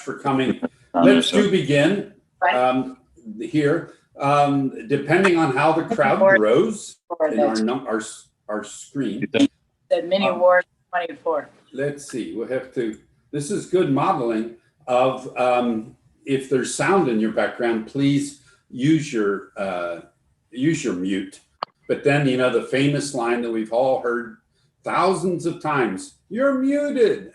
for coming. Let's begin here. Depending on how the crowd grows in our screen. The mini ward 24. Let's see. We'll have to. This is good modeling of if there's sound in your background. Please use your mute. But then the famous line that we've all heard thousands of times: "You're muted."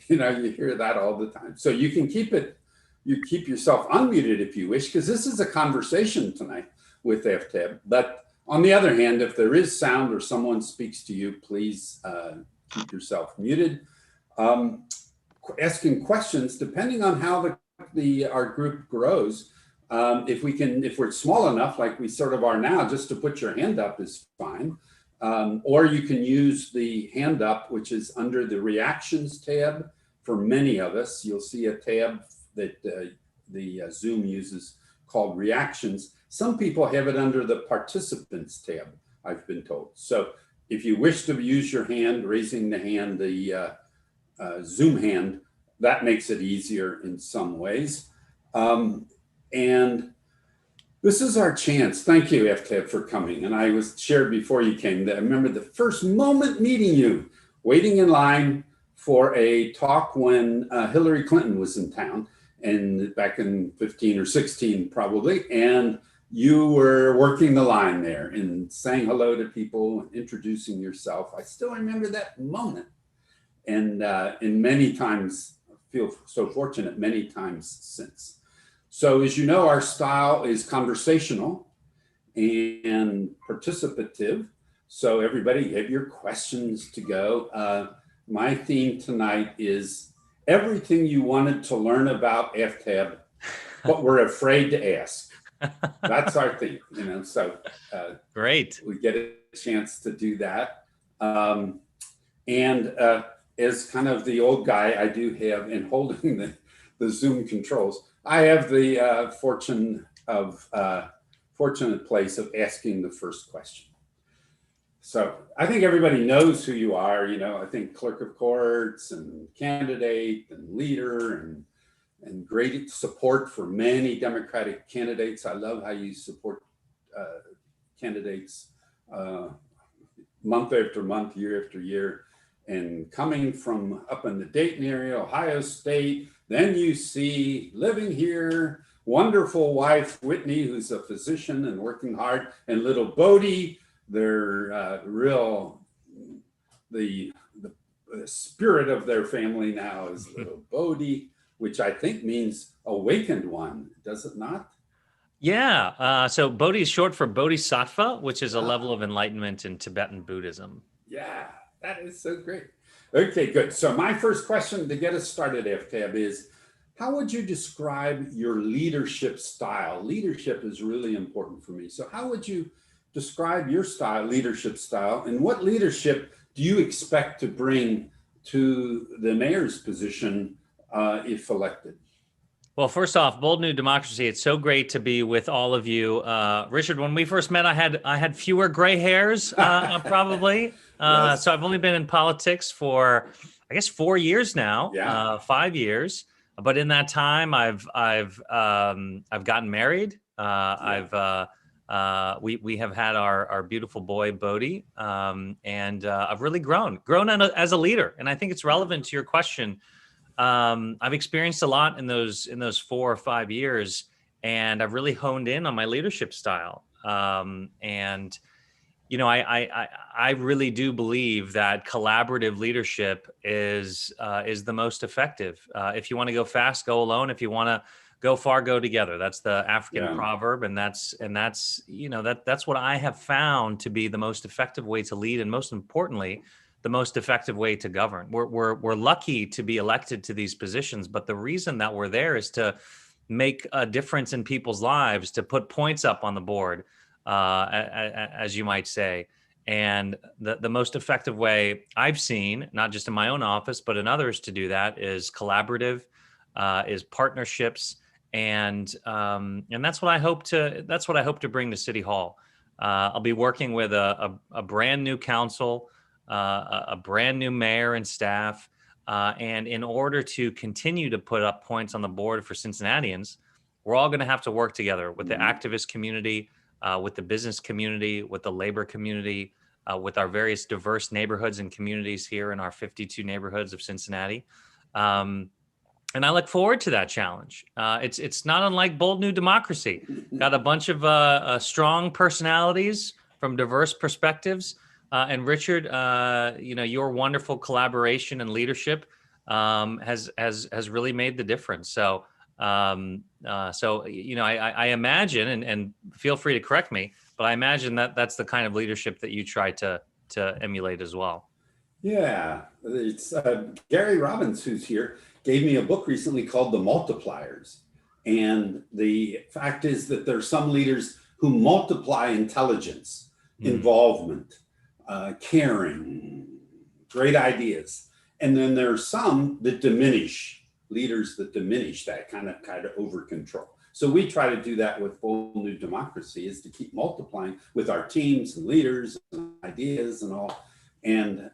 You hear that all the time. So you can keep it. You keep yourself unmuted if you wish, because this is a conversation tonight with Aftab. But on the other hand, if there is sound or someone speaks to you, please keep yourself muted. Asking questions, depending on how our group grows. If we're small enough, like we sort of are now, just to put your hand up is fine. Or you can use the hand up, which is under the reactions tab. For many of us, you'll see a tab that the Zoom uses called reactions. Some people have it under the participants tab, I've been told. So if you wish to use your hand, raising the hand, the Zoom hand, that makes it easier in some ways. And this is our chance. Thank you, Aftab, for coming. And I was shared before you came that I remember the first moment meeting you, waiting in line for a talk when Hillary Clinton was in town, and back in 15 or 16 probably, and you were working the line there and saying hello to people, introducing yourself. I still remember that moment. And many times, I feel so fortunate many times since. So as you know, our style is conversational and participative. So everybody have your questions to go. My theme tonight is everything you wanted to learn about Aftab, but we're afraid to ask. That's our theme, so great. We get a chance to do that. And as kind of the old guy I do have in holding the Zoom controls, I have the fortunate place of asking the first question. So I think everybody knows who you are. I think clerk of courts and candidate and leader and great support for many Democratic candidates. I love how you support candidates month after month, year after year. And coming from up in the Dayton area, Ohio State, then you see living here, wonderful wife, Whitney, who's a physician and working hard, and little Bodie, their the spirit of their family now is little Bodhi, which I think means awakened one, does it not? Yeah. So Bodhi is short for Bodhisattva, which is a level of enlightenment in Tibetan Buddhism. Yeah, that is so great. Okay, good. So my first question to get us started, Aftab, is how would you describe your leadership style? Leadership is really important for me. So how would you describe your style, leadership style, and what leadership do you expect to bring to the mayor's position if elected? Well, first off, Bold New Democracy, it's so great to be with all of you. Richard, when we first met, I had fewer gray hairs, probably. Yes. So I've only been in politics for, I guess, 4 years now, 5 years. But in that time, I've gotten married. We have had our beautiful boy Bodhi, and I've really grown as a leader. And I think it's relevant to your question. I've experienced a lot in those 4 or 5 years, and I've really honed in on my leadership style. And I really do believe that collaborative leadership is the most effective. If you want to go fast, go alone. If you want to go far, go together. That's the African proverb, and that's what I have found to be the most effective way to lead, and most importantly, the most effective way to govern. We're lucky to be elected to these positions, but the reason that we're there is to make a difference in people's lives, to put points up on the board, as you might say. And the most effective way I've seen, not just in my own office, but in others, to do that is collaborative, is partnerships. And that's what I hope to bring to City Hall. I'll be working with a brand new council, a brand new mayor and staff, And in order to continue to put up points on the board for Cincinnatians, we're all going to have to work together with the activist community, with the business community, with the labor community, with our various diverse neighborhoods and communities here in our 52 neighborhoods of Cincinnati. And I look forward to that challenge. It's not unlike Bold New Democracy. Got a bunch of strong personalities from diverse perspectives. And Richard, your wonderful collaboration and leadership has really made the difference. So, I imagine, and feel free to correct me, but I imagine that that's the kind of leadership that you try to emulate as well. Yeah, it's Gary Robbins, who's here, gave me a book recently called The Multipliers. And the fact is that there are some leaders who multiply intelligence, involvement, caring, great ideas. And then there are some that diminish, leaders that diminish that kind of over control. So we try to do that with Bold New Democracy, is to keep multiplying with our teams and leaders and ideas and all. And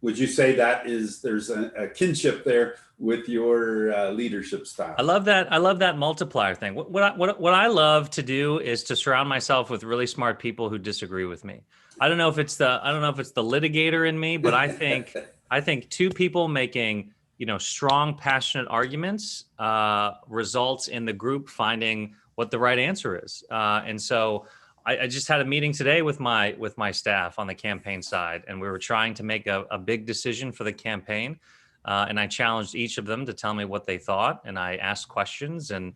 would you say there's a kinship there with your leadership style? I love that multiplier thing. What I love to do is to surround myself with really smart people who disagree with me. I don't know if it's the litigator in me, but I think two people making strong, passionate arguments results in the group finding what the right answer is. And so I just had a meeting today with my staff on the campaign side, and we were trying to make a big decision for the campaign. And I challenged each of them to tell me what they thought, and I asked questions and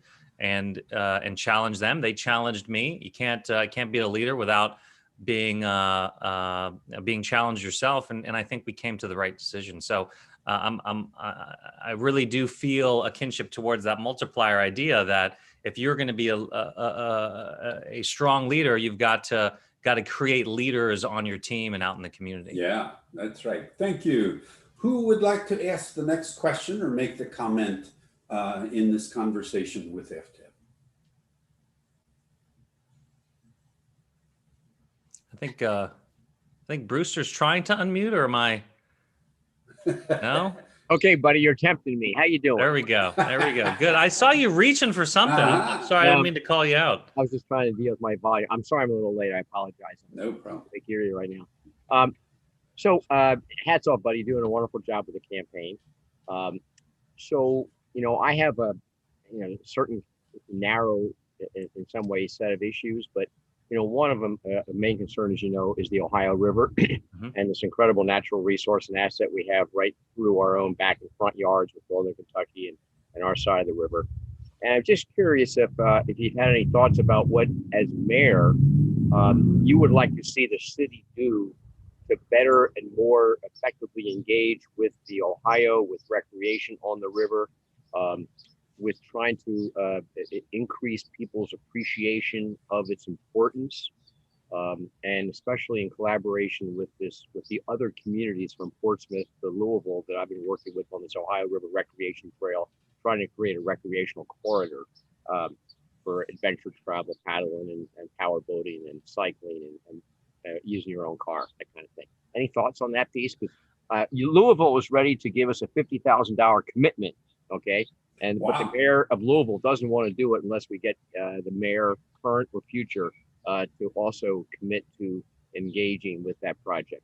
challenged them. They challenged me. You can't be a leader without being challenged yourself, and I think we came to the right decision. So I really do feel a kinship towards that multiplier idea, that if you're going to be a strong leader, you've got to create leaders on your team and out in the community. Yeah, that's right. Thank you. Who would like to ask the next question or make the comment in this conversation with Aftab? I think Brewster's trying to unmute, or am I? No. Okay, buddy, you're tempting me. How you doing? There we go. Good. I saw you reaching for something. I'm sorry, I didn't mean to call you out. I was just trying to deal with my volume. I'm sorry I'm a little late. I apologize. No problem. I can hear you right now. So hats off, buddy. You're doing a wonderful job with the campaign. I have a certain narrow, in some ways, set of issues, but one of them, the main concern, as you know, is the Ohio River and this incredible natural resource and asset we have right through our own back and front yards with Northern Kentucky and our side of the river. And I'm just curious if you've had any thoughts about what, as mayor, you would like to see the city do to better and more effectively engage with the Ohio, with recreation on the river, with trying to increase people's appreciation of its importance, and especially in collaboration with the other communities from Portsmouth to Louisville that I've been working with on this Ohio River Recreation Trail, trying to create a recreational corridor for adventure travel, paddling and power boating and cycling and using your own car, that kind of thing. Any thoughts on that piece? Because Louisville was ready to give us a $50,000 commitment, okay? But the mayor of Louisville doesn't want to do it unless we get the mayor, current or future, to also commit to engaging with that project.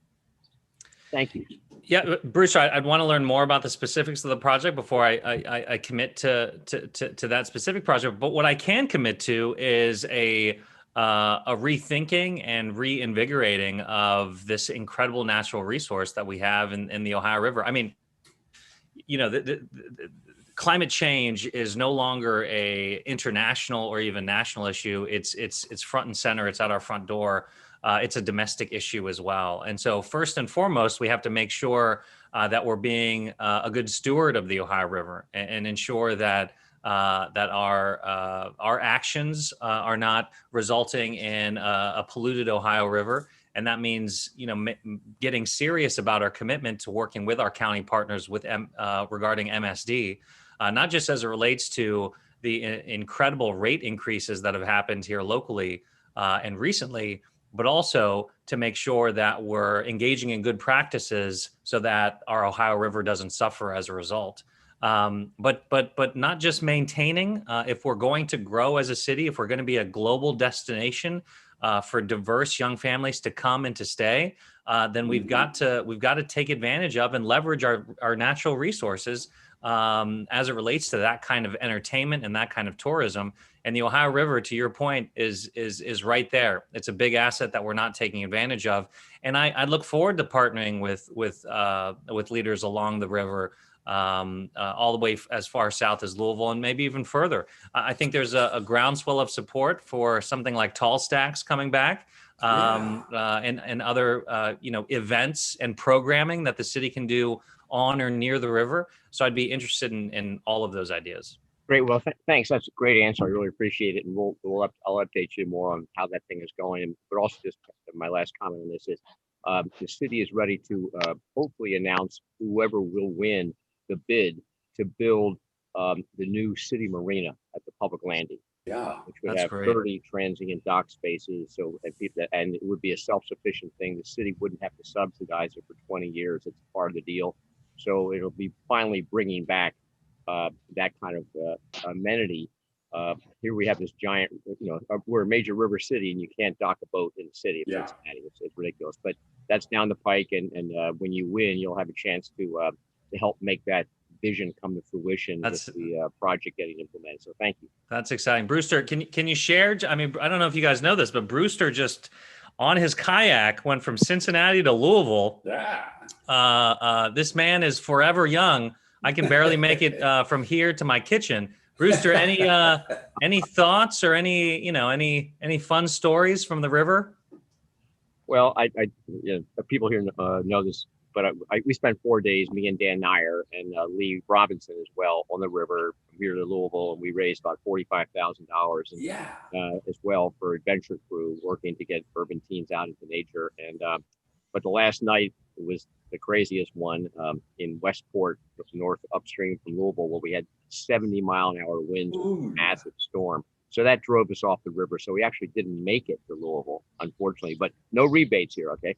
Thank you. Yeah, Bruce, I'd want to learn more about the specifics of the project before I commit to that specific project. But what I can commit to is a rethinking and reinvigorating of this incredible natural resource that we have in the Ohio River. I mean, the climate change is no longer a international or even national issue. It's front and center. It's at our front door. It's a domestic issue as well. And so first and foremost, we have to make sure that we're being a good steward of the Ohio River and ensure that our actions are not resulting in a polluted Ohio River. And that means, getting serious about our commitment to working with our county partners regarding MSD. Not just as it relates to the incredible rate increases that have happened here locally and recently, but also to make sure that we're engaging in good practices so that our Ohio River doesn't suffer as a result. But not just maintaining. If we're going to grow as a city, if we're going to be a global destination for diverse young families to come and to stay, then we've got to take advantage of and leverage our natural resources as it relates to that kind of entertainment and that kind of tourism. And the Ohio River, to your point, is right there. It's a big asset that we're not taking advantage of. And I look forward to partnering with leaders along the river, all the way as far south as Louisville and maybe even further. I think there's a groundswell of support for something like Tall Stacks coming back, and other events and programming that the city can do on or near the river. So I'd be interested in all of those ideas. Great. Well, thanks. That's a great answer. I really appreciate it. And I'll update you more on how that thing is going. But also, just my last comment on this is the city is ready to hopefully announce whoever will win the bid to build the new city marina at the public landing. Yeah, which would that's have great. 30 transient dock spaces. So and it would be a self-sufficient thing. The city wouldn't have to subsidize it for 20 years. It's part of the deal. So it'll be finally bringing back kind of amenity. Here we have this giant, we're a major river city, and you can't dock a boat in the city of Cincinnati. It's ridiculous. But that's down the pike, and when you win, you'll have a chance to help make that vision come to fruition with the project getting implemented. So thank you. That's exciting. Brewster, can you share? I mean, I don't know if you guys know this, but Brewster just on his kayak went from Cincinnati to Louisville. Yeah. This man is forever young. I can barely make it from here to my kitchen. Brewster, any thoughts or any fun stories from the river? Well, people here know this, but we spent 4 days, me and Dan Nair and Lee Robinson as well, on the river from here to Louisville, and we raised about $45,000 as well for Adventure Crew, working to get urban teens out into nature. And but the last night was the craziest one in Westport, north upstream from Louisville, where we had 70-mile-an-hour winds, massive storm. So that drove us off the river. So we actually didn't make it to Louisville, unfortunately. But no rebates here, okay?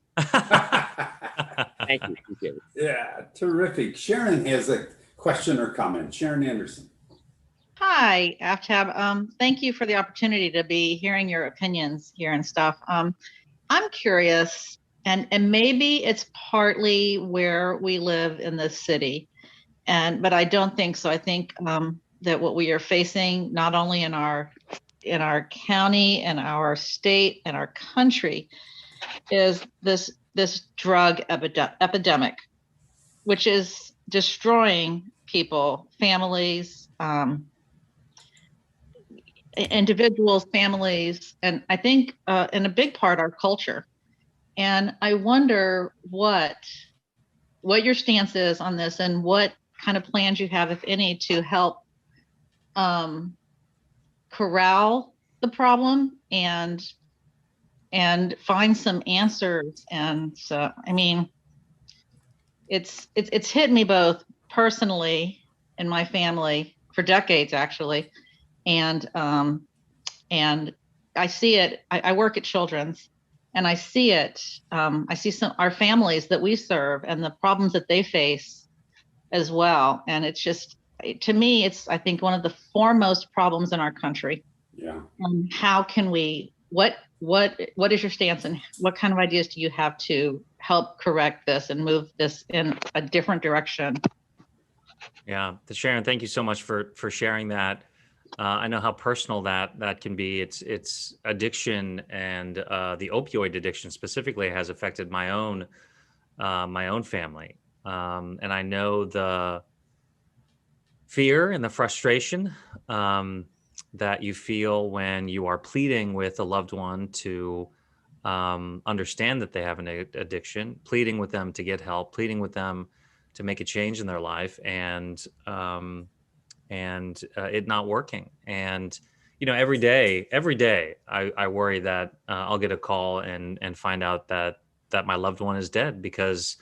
Thank you. Appreciate it. Yeah, terrific. Sharon has a question or comment. Sharon Anderson. Hi, Aftab. Thank you for the opportunity to be hearing your opinions here and stuff. I'm curious, and maybe it's partly where we live in this city, but I don't think so. I think that what we are facing, not only in our county and our state and our country, is this drug epidemic, which is destroying people, families, individuals, families, and I think in a big part our culture. And I wonder what your stance is on this, and what kind of plans you have, if any, to help corral the problem and find some answers. And so, I mean, it's hit me both personally in my family for decades, actually, and I see it. I work at Children's, and I see it. I see our families that we serve and the problems that they face as well. And it's just, to me, it's, I think, one of the foremost problems in our country. Yeah. How can we? What is your stance, and what kind of ideas do you have to help correct this and move this in a different direction? Yeah, Sharon, thank you so much for sharing that. I know how personal that can be. It's addiction, and the opioid addiction specifically has affected my own family, and I know the fear and the frustration that you feel when you are pleading with a loved one to understand that they have an addiction, pleading with them to get help, pleading with them to make a change in their life, and it not working. And every day I worry that I'll get a call and find out that my loved one is dead, because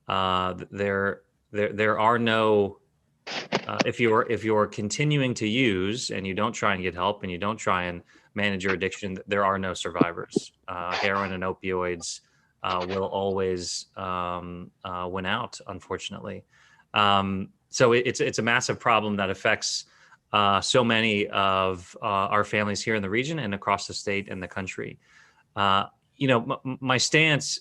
there are no if you're continuing to use, and you don't try and get help, and you don't try and manage your addiction, there are no survivors. Heroin and opioids will always win out, unfortunately. So it's a massive problem that affects so many of our families here in the region and across the state and the country. My stance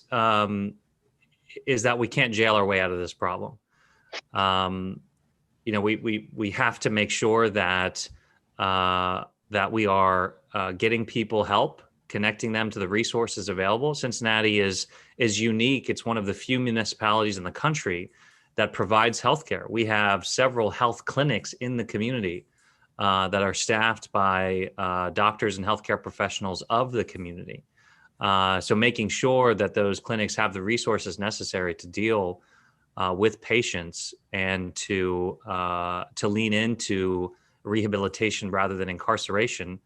is that we can't jail our way out of this problem. We have to make sure that that we are getting people help, connecting them to the resources available. Cincinnati is unique. It's one of the few municipalities in the country that provides healthcare. We have several health clinics in the community that are staffed by doctors and healthcare professionals of the community. So making sure that those clinics have the resources necessary to deal with patients and to lean into rehabilitation rather than incarceration,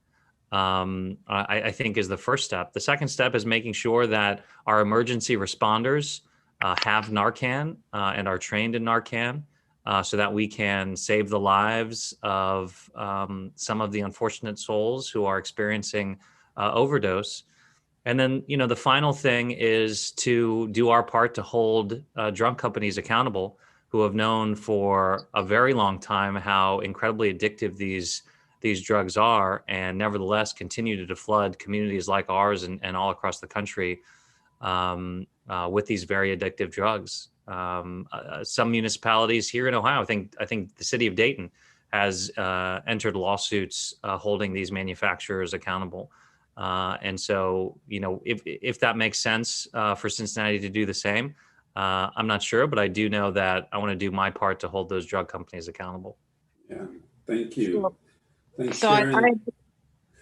I think is the first step. The second step is making sure that our emergency responders have Narcan and are trained in Narcan so that we can save the lives of some of the unfortunate souls who are experiencing overdose. And then, the final thing is to do our part to hold drug companies accountable, who have known for a very long time how incredibly addictive these drugs are, and nevertheless continue to flood communities like ours and all across the country with these very addictive drugs. Some municipalities here in Ohio, I think the city of Dayton has entered lawsuits holding these manufacturers accountable. And so, if that makes sense for Cincinnati to do the same, I'm not sure, but I do know that I want to do my part to hold those drug companies accountable. Yeah, thank you. Thanks, So Sharon.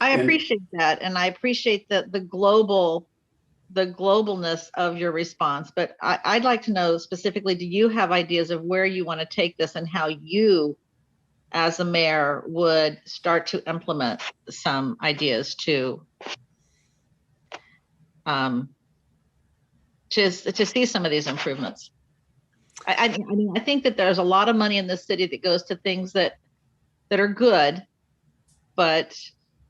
I appreciate that, and I appreciate the globalness of your response. But I'd like to know specifically: do you have ideas of where you want to take this, and how you, as a mayor, would start to implement some ideas to see some of these improvements? I mean, I think that there's a lot of money in this city that goes to things that are good, but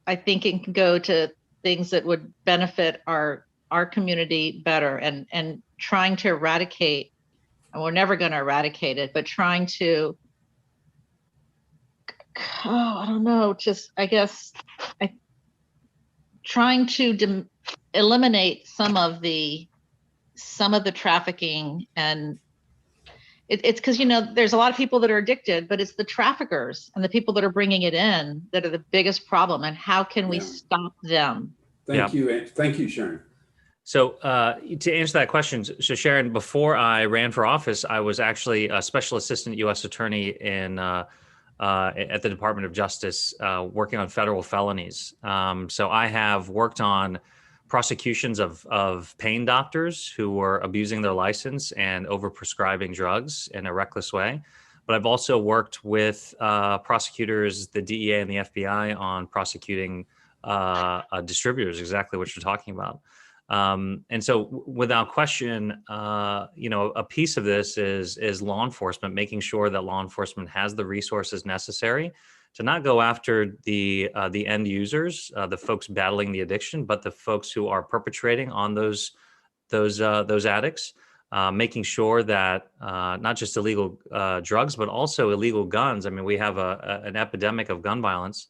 I think it can go to things that would benefit our community better, and trying to eradicate, and we're never going to eradicate it, but trying to, I don't know, just, I guess, trying to eliminate some of the trafficking. And it's because, there's a lot of people that are addicted, but it's the traffickers and the people that are bringing it in that are the biggest problem. And how can we stop them? Thank you, Sharon. So to answer that question, so Sharon, before I ran for office, I was actually a special assistant U.S. attorney at the Department of Justice, working on federal felonies. So I have worked on prosecutions of pain doctors who were abusing their license and overprescribing drugs in a reckless way. But I've also worked with prosecutors, the DEA and the FBI, on prosecuting distributors, exactly what you're talking about. And so without question, a piece of this is law enforcement, making sure that law enforcement has the resources necessary to not go after the end users, the folks battling the addiction, but the folks who are perpetrating on those addicts, making sure that not just illegal drugs, but also illegal guns. I mean, we have an epidemic of gun violence,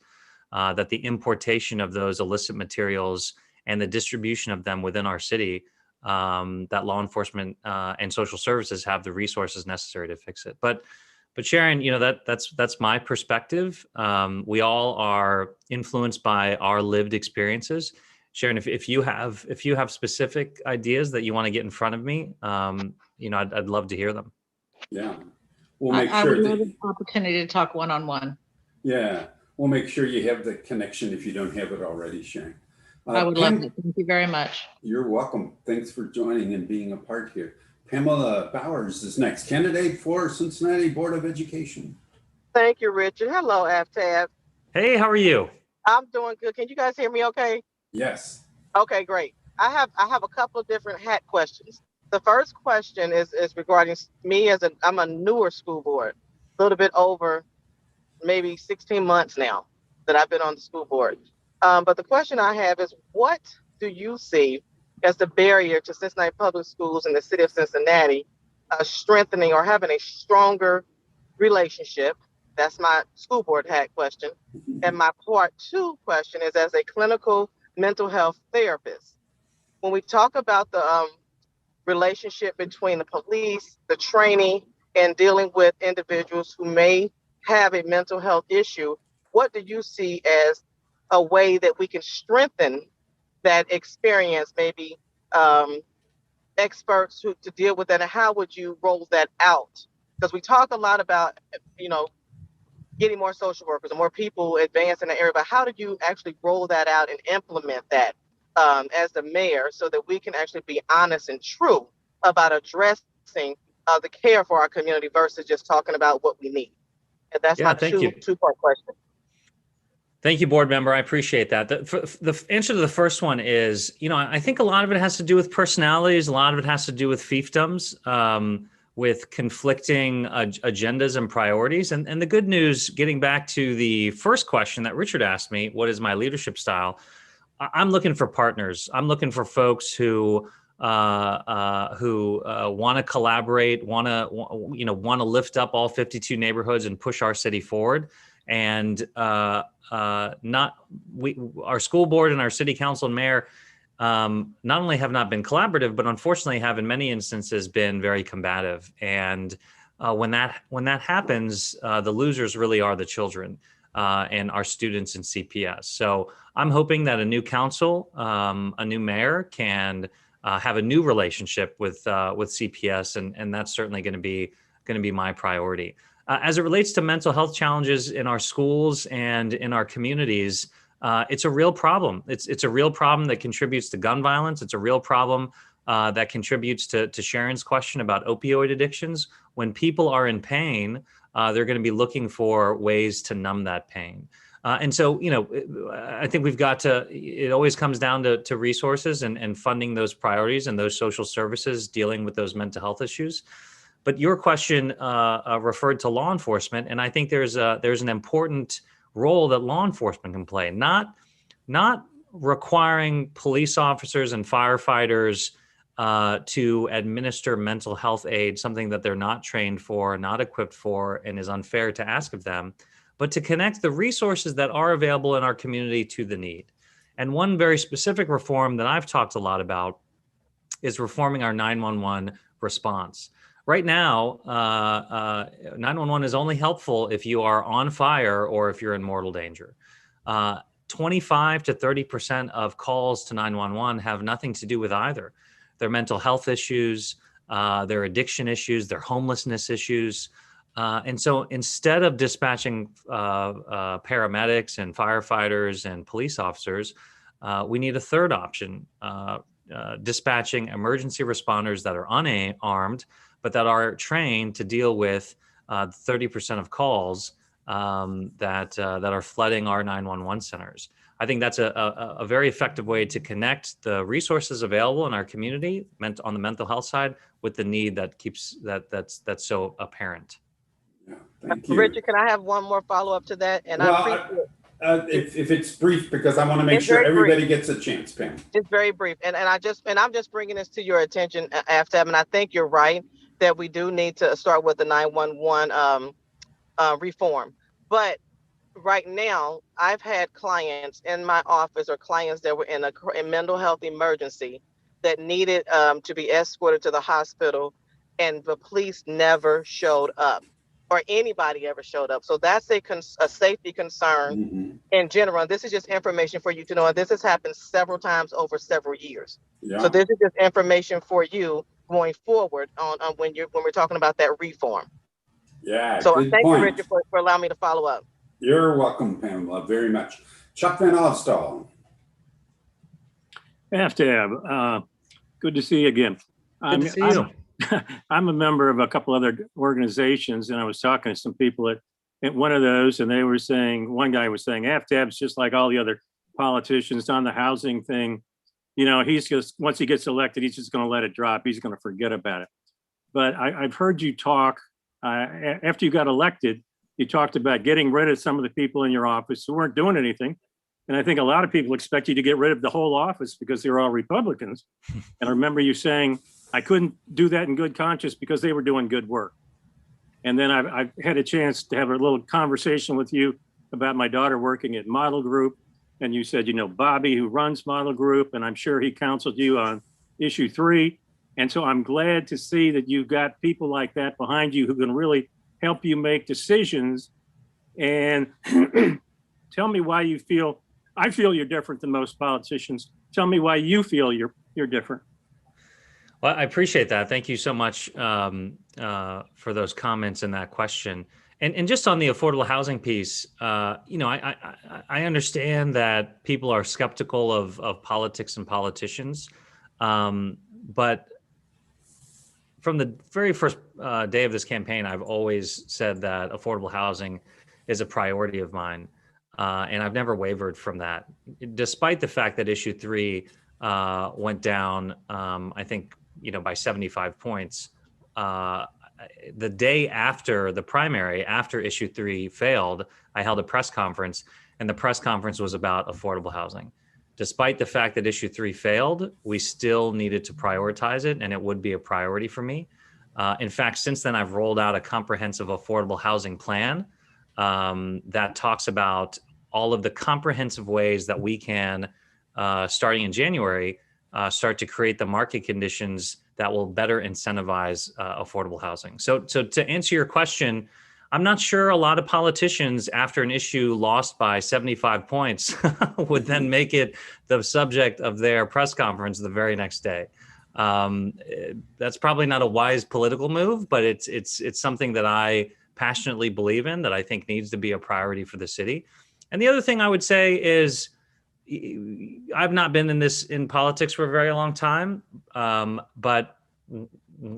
that the importation of those illicit materials and the distribution of them within our city, that law enforcement and social services have the resources necessary to fix it. But Sharon, that's my perspective. We all are influenced by our lived experiences. Sharon, if you have specific ideas that you want to get in front of me, I'd love to hear them. Yeah, we'll make I sure would love an opportunity to talk one-on-one. Yeah, we'll make sure you have the connection if you don't have it already, Sharon. I would love it. Thank you very much. You're welcome. Thanks for joining and being a part here. Pamela Bowers is next, candidate for Cincinnati Board of Education. Thank you, Richard. Hello, Aftab. Hey, how are you? I'm doing good. Can you guys hear me okay? Yes. Okay, great. I have a couple of different hat questions. The first question is regarding me I'm a newer school board, a little bit over maybe 16 months now that I've been on the school board. But the question I have is, what do you see as the barrier to Cincinnati Public Schools and the city of Cincinnati strengthening or having a stronger relationship? That's my school board hack question. And my part two question is, as a clinical mental health therapist, when we talk about the relationship between the police, the training, and dealing with individuals who may have a mental health issue, what do you see as a way that we can strengthen that experience, maybe experts to deal with that, and how would you roll that out? Because we talk a lot about, you know, getting more social workers and more people advance in the area, but how did you actually roll that out and implement that as the mayor so that we can actually be honest and true about addressing the care for our community versus just talking about what we need? And that's Yeah, my thank you. two-part question. Thank you, board member. I appreciate that. The answer to the first one is, you know, I think a lot of it has to do with personalities. A lot of it has to do with fiefdoms, with conflicting agendas and priorities. And the good news, getting back to the first question that Richard asked me, what is my leadership style? I'm looking for partners. I'm looking for folks who want to collaborate, want to lift up all 52 neighborhoods and push our city forward. And our school board and our city council and mayor not only have not been collaborative, but unfortunately have in many instances been very combative. And when that happens, the losers really are the children and our students in CPS. So I'm hoping that a new council, a new mayor can have a new relationship with CPS, and that's certainly going to be my priority. As it relates to mental health challenges in our schools and in our communities, it's a real problem. It's a real problem that contributes to gun violence. It's a real problem that contributes to Sharon's question about opioid addictions. When people are in pain, they're going to be looking for ways to numb that pain. And so, you know, I think we've got to, it always comes down to resources and funding those priorities and those social services dealing with those mental health issues. But your question referred to law enforcement, and I think there's an important role that law enforcement can play. Not requiring police officers and firefighters to administer mental health aid, something that they're not trained for, not equipped for, and is unfair to ask of them, but to connect the resources that are available in our community to the need. And one very specific reform that I've talked a lot about is reforming our 911 response. Right now, 911 is only helpful if you are on fire or if you're in mortal danger. 25 to 30% of calls to 911 have nothing to do with either. Their mental health issues, their addiction issues, their homelessness issues. And so instead of dispatching paramedics and firefighters and police officers, we need a third option, dispatching emergency responders that are unarmed, but that are trained to deal with 30% of calls that are flooding our 911 centers. I think that's a very effective way to connect the resources available in our community on the mental health side with the need that's so apparent. Yeah, thank you. Richard, can I have one more follow-up to that? And If it's brief, because I want to make It's sure very everybody gets a chance, Pam. It's very brief, and I'm just bringing this to your attention, Aftab, and I think you're right that we do need to start with the 911 reform. But right now, I've had clients in my office or clients that were in a mental health emergency that needed to be escorted to the hospital, and the police never showed up, or anybody ever showed up. So that's a safety concern in general. This is just information for you to know. And this has happened several times over several years. Yeah. So this is just information for you going forward on when we're talking about that reform. Yeah. So thank you, Richard, for allowing me to follow up. You're welcome, Pamela, very much. Chuck Van Alstall. Aftab, good to see you again. Good to see you. I'm a member of a couple other organizations, and I was talking to some people at one of those, and they were saying, one guy was saying, Aftab's just like all the other politicians on the housing thing. You know, he's just, once he gets elected, he's just going to let it drop. He's going to forget about it. But I've heard you talk, after you got elected, you talked about getting rid of some of the people in your office who weren't doing anything And I think a lot of people expect you to get rid of the whole office because they're all Republicans. And I remember you saying, I couldn't do that in good conscience because they were doing good work. And then I've had a chance to have a little conversation with you about my daughter working at Model Group. And you said, you know, Bobby, who runs Model Group, and I'm sure he counseled you on issue 3. And so I'm glad to see that you've got people like that behind you who can really help you make decisions. And tell me why you feel, I feel you're different than most politicians. Tell me why you feel you're different. Well, I appreciate that. Thank you so much for those comments and that question. And just on the affordable housing piece, you know, I understand that people are skeptical of politics and politicians, but from the very first day of this campaign, I've always said that affordable housing is a priority of mine, and I've never wavered from that, despite the fact that issue 3 went down, I think, you know, by 75 points. The day after the primary, after issue 3 failed, I held a press conference, and the press conference was about affordable housing. Despite the fact that issue 3 failed, we still needed to prioritize it, and it would be a priority for me. In fact, since then, I've rolled out a comprehensive affordable housing plan that talks about all of the comprehensive ways that we can, starting in January, start to create the market conditions that will better incentivize affordable housing. So to answer your question, I'm not sure a lot of politicians, after an issue lost by 75 points, would then make it the subject of their press conference the very next day. That's probably not a wise political move, but it's something that I passionately believe in, that I think needs to be a priority for the city. And the other thing I would say is, I've not been in politics for a very long time, but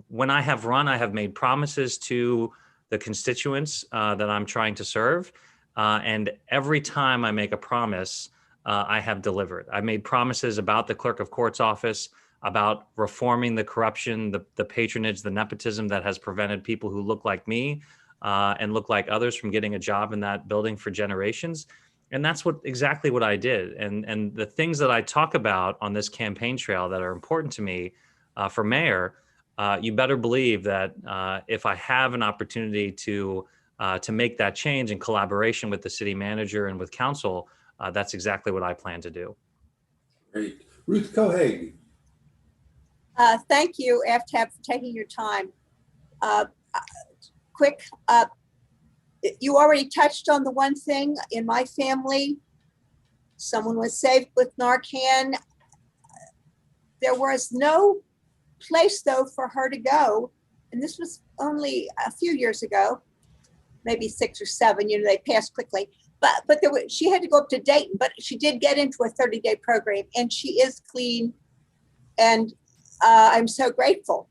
when I have run, I have made promises to the constituents that I'm trying to serve, and every time I make a promise, I have delivered. I made promises about the clerk of court's office, about reforming the corruption, the patronage, the nepotism that has prevented people who look like me and look like others from getting a job in that building for generations. And that's exactly what I did. And the things that I talk about on this campaign trail that are important to me for mayor, you better believe that if I have an opportunity to make that change in collaboration with the city manager and with council, that's exactly what I plan to do. Great. Ruth Cohig. Thank you, Aftab, for taking your time. Quick, you already touched on the one thing. In my family, someone was saved with Narcan. There was no place, though, for her to go. And this was only a few years ago, maybe 6 or 7, you know, they passed quickly. But she had to go up to Dayton, but she did get into a 30-day program, and she is clean. And I'm so grateful.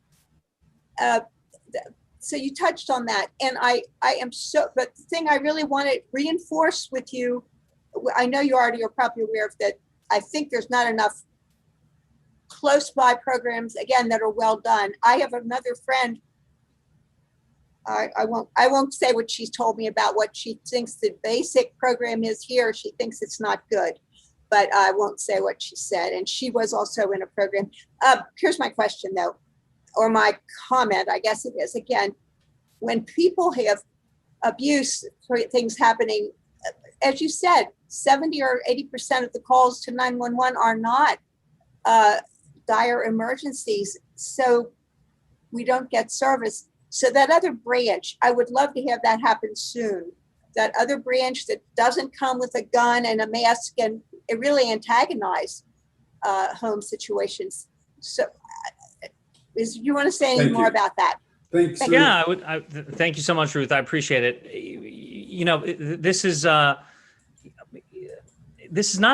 So you touched on that, and I am so, but the thing I really want to reinforce with you, I know you already are probably aware of that. I think there's not enough close by programs, again, that are well done. I have another friend, I won't say what she's told me about what she thinks the basic program is here. She thinks it's not good, but I won't say what she said. And she was also in a program. Here's my question though, or my comment, I guess it is. Again, when people have abuse, things happening, as you said, 70 or 80% of the calls to 911 are not dire emergencies. So we don't get service. So that other branch, I would love to have that happen soon. That other branch that doesn't come with a gun and a mask and it really antagonize home situations. So you want to say any more about that? Thanks. Yeah, thank you so much, Ruth. I appreciate it. You know, this is not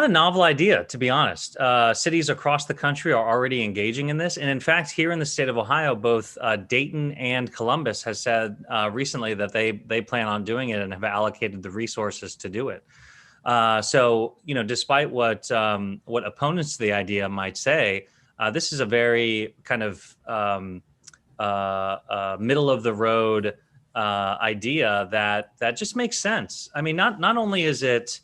a novel idea, to be honest. Cities across the country are already engaging in this. And in fact, here in the state of Ohio, both Dayton and Columbus has said recently that they plan on doing it and have allocated the resources to do it. So, you know, despite what opponents to the idea might say, this is a very kind of middle of the road idea that just makes sense. I mean, not only is it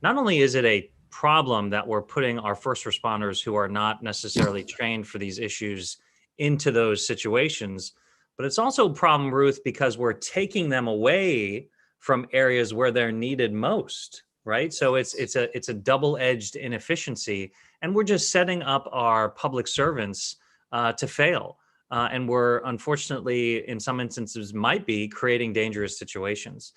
a problem that we're putting our first responders who are not necessarily trained for these issues into those situations. But it's also a problem, Ruth, because we're taking them away from areas where they're needed most, right? So it's a double-edged inefficiency, and we're just setting up our public servants to fail. And we're unfortunately, in some instances, might be creating dangerous situations.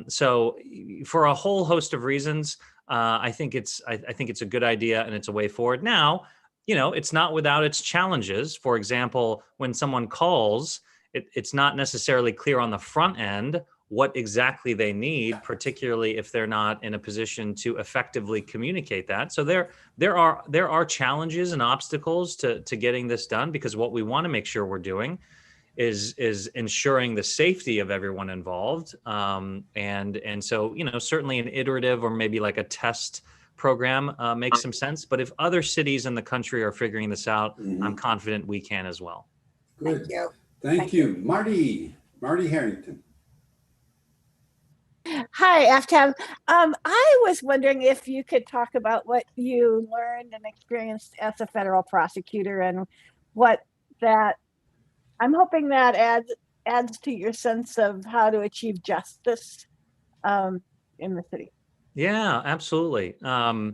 So for a whole host of reasons, I think it's a good idea and it's a way forward. Now, it's not without its challenges. For example, when someone calls, it's not necessarily clear on the front end what exactly they need, particularly if they're not in a position to effectively communicate that. So there are challenges and obstacles to getting this done, because what we want to make sure we're doing is ensuring the safety of everyone involved. And so, certainly an iterative or maybe like a test program makes some sense. But if other cities in the country are figuring this out, I'm confident we can as well. Good. Thank you. Thank you. Marty Harrington. Hi, Aftab. I was wondering if you could talk about what you learned and experienced as a federal prosecutor, and what that, I'm hoping that adds to your sense of how to achieve justice in the city. Yeah, absolutely. But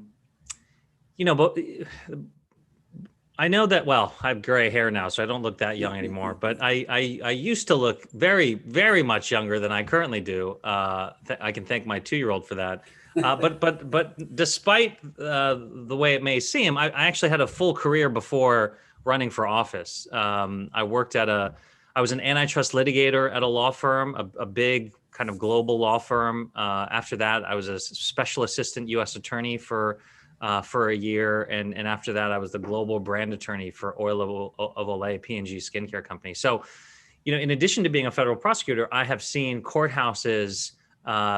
I know that, well, I have gray hair now, so I don't look that young anymore, but I used to look very, very much younger than I currently do. I can thank my 2-year-old for that. But despite the way it may seem, I actually had a full career before running for office. I was an antitrust litigator at a law firm, a big kind of global law firm. After that, I was a special assistant U.S. attorney for a year. And after that, I was the global brand attorney for Oil of Olay, P&G skincare company. So, in addition to being a federal prosecutor, I have seen courthouses,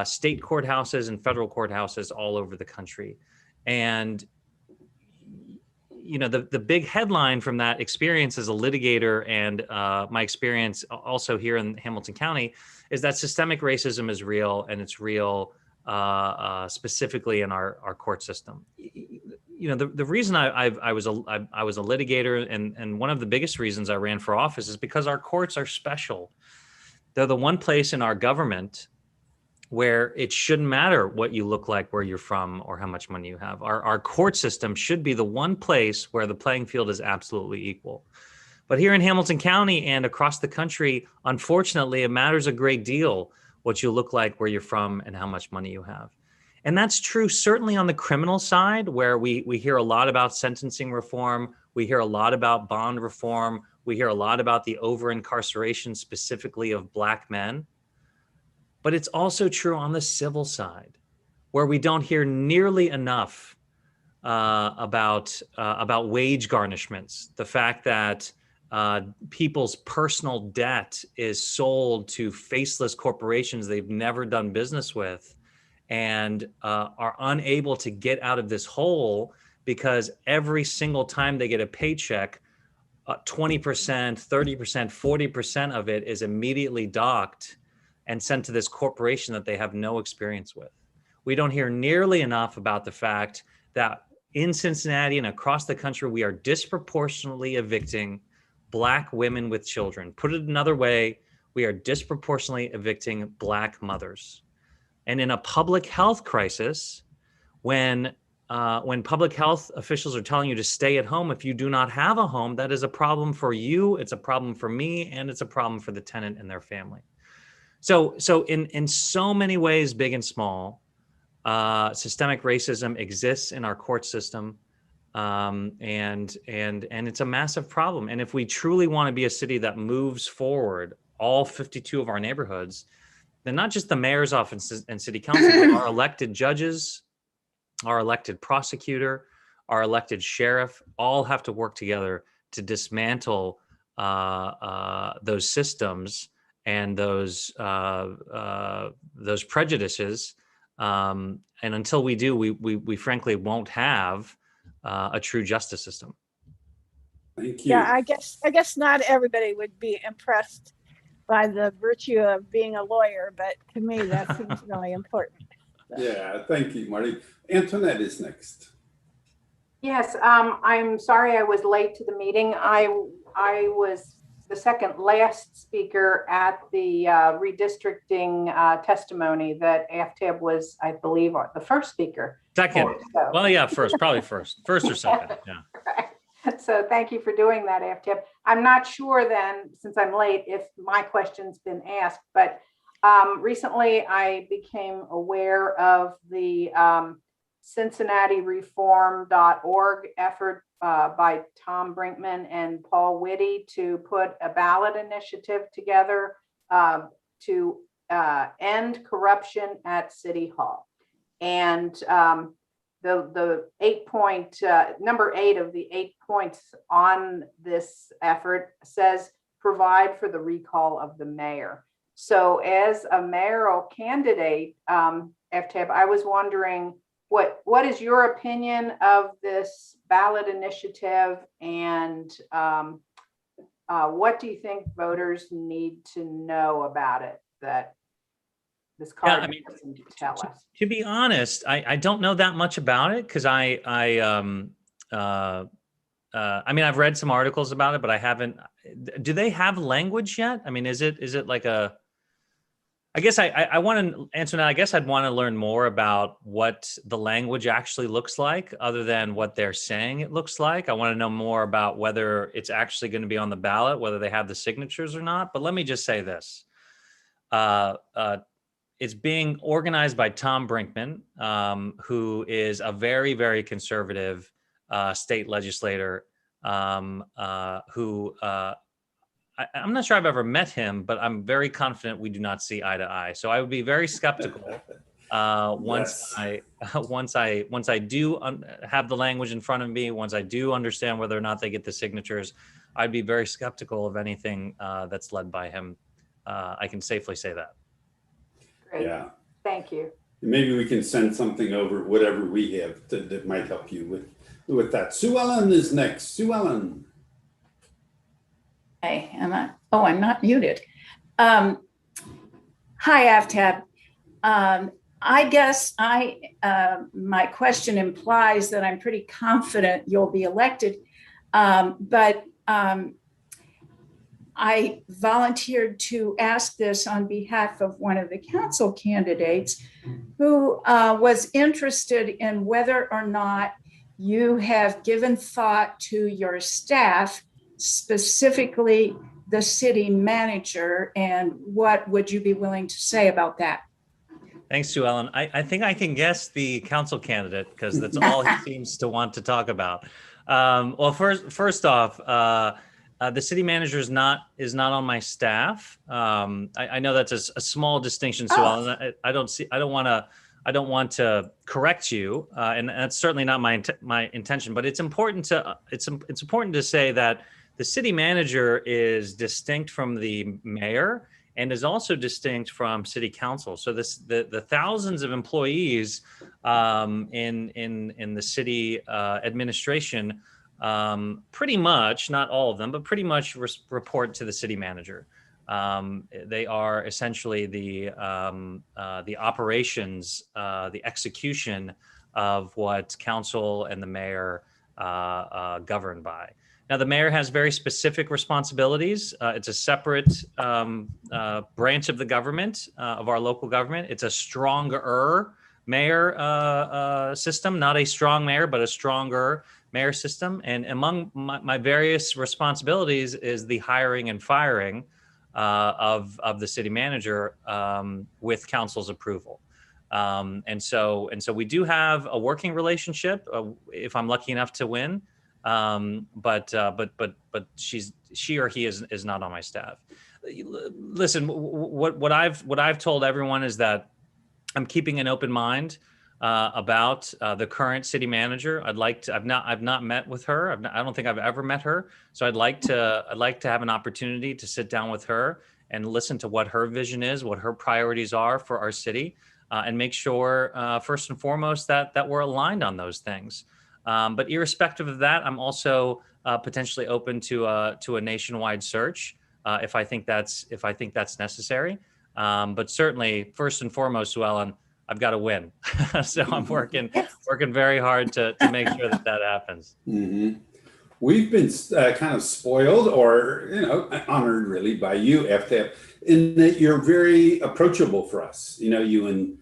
state courthouses and federal courthouses all over the country. And, the big headline from that experience as a litigator and my experience also here in Hamilton County is that systemic racism is real, and it's real specifically in our court system. The reason I was a litigator, and one of the biggest reasons I ran for office, is because our courts are special. They're the one place in our government where it shouldn't matter what you look like, where you're from, or how much money you have. Our court system should be the one place where the playing field is absolutely equal. But here in Hamilton County and across the country, unfortunately, it matters a great deal what you look like, where you're from, and how much money you have. And that's true certainly on the criminal side, where we hear a lot about sentencing reform. We hear a lot about bond reform. We hear a lot about the over-incarceration specifically of Black men. But it's also true on the civil side, where we don't hear nearly enough about wage garnishments, the fact that people's personal debt is sold to faceless corporations they've never done business with, and are unable to get out of this hole because every single time they get a paycheck, 20%, 30%, 40% of it is immediately docked and sent to this corporation that they have no experience with. We don't hear nearly enough about the fact that in Cincinnati and across the country, we are disproportionately evicting Black women with children. Put it another way, we are disproportionately evicting Black mothers. And in a public health crisis, when public health officials are telling you to stay at home if you do not have a home, that is a problem for you, it's a problem for me, and it's a problem for the tenant and their family. So in so many ways, big and small, systemic racism exists in our court system. And it's a massive problem. And if we truly want to be a city that moves forward, all 52 of our neighborhoods, then not just the mayor's office and city council, but our elected judges, our elected prosecutor, our elected sheriff, all have to work together to dismantle those systems and those prejudices. And until we do, we frankly won't have a true justice system. Thank you. Yeah, I guess not everybody would be impressed by the virtue of being a lawyer, but to me that seems really important. Yeah, thank you, Marty. Antoinette is next. Yes, I'm sorry I was late to the meeting. I was the second last speaker at the redistricting testimony that AFTAB was, I believe, the first speaker. Second. So. Well, yeah, probably first or second. Yeah. Right. So thank you for doing that, AFTAB. I'm not sure then, since I'm late, if my question's been asked, but recently I became aware of the CincinnatiReform.org effort by Tom Brinkman and Paul Whitty to put a ballot initiative together to end corruption at City Hall. And the 8-point, number 8 of the 8 points on this effort says provide for the recall of the mayor. So as a mayoral candidate, FTAB, I was wondering, what is your opinion of this ballot initiative, and what do you think voters need to know about it that this card doesn't tell us? To be honest, I don't know that much about it because I mean, I've read some articles about it, but I haven't. Do they have language yet? I mean, is it like a? I guess I want to answer that. I guess I'd want to learn more about what the language actually looks like, other than what they're saying it looks like. I want to know more about whether it's actually going to be on the ballot, whether they have the signatures or not. But let me just say this. It's being organized by Tom Brinkman, who is a very, very conservative state legislator who I'm not sure I've ever met him, but I'm very confident we do not see eye to eye. So I would be very skeptical once I do have the language in front of me, once I do understand whether or not they get the signatures, I'd be very skeptical of anything that's led by him. I can safely say that. Great. Yeah. Thank you. Maybe we can send something over, whatever we have that might help you with that. Sue Ellen is next. Sue Ellen. Hey, I'm not muted. Hi, Aftab. I guess my question implies that I'm pretty confident you'll be elected, but I volunteered to ask this on behalf of one of the council candidates who was interested in whether or not you have given thought to your staff, specifically the city manager, and what would you be willing to say about that? Thanks, Sue Ellen. I think I can guess the council candidate because that's all he seems to want to talk about. Well, first off, the city manager is not on my staff. I know that's a small distinction, Sue Ellen. I don't want to correct you, and that's certainly not my intention. But it's important to say that the city manager is distinct from the mayor and is also distinct from city council. So the thousands of employees in the city administration pretty much, not all of them, but pretty much report to the city manager. They are essentially the operations, the execution of what council and the mayor govern by. Now, the mayor has very specific responsibilities. It's a separate branch of the government, of our local government. It's a stronger mayor system, not a strong mayor, but a stronger mayor system. And among my various responsibilities is the hiring and firing of the city manager with council's approval. And so we do have a working relationship if I'm lucky enough to win. But she or he is not on my staff. Listen, what I've told everyone is that I'm keeping an open mind about the current city manager. I've not met with her. I don't think I've ever met her. So I'd like to have an opportunity to sit down with her and listen to what her vision is, what her priorities are for our city, and make sure first and foremost that we're aligned on those things. But irrespective of that, I'm also potentially open to a nationwide search if I think that's necessary. But certainly, first and foremost, Sue Ellen, I've got to win. So I'm working very hard to make sure that happens. Mm-hmm. We've been kind of spoiled, or honored really by you, FTAP, in that you're very approachable for us. You in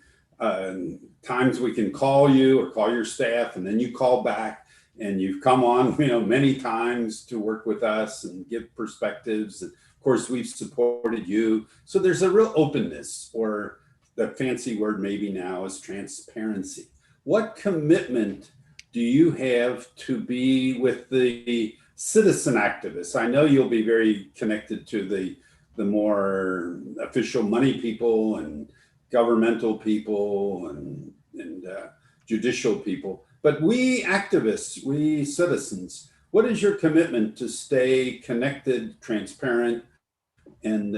times we can call you or call your staff, and then you call back, and you've come on many times to work with us and give perspectives. And of course, we've supported you. So there's a real openness, or the fancy word maybe now is transparency. What commitment do you have to be with the citizen activists? I know you'll be very connected to the more official money people and governmental people and judicial people, but we activists, we citizens, what is your commitment to stay connected, transparent, and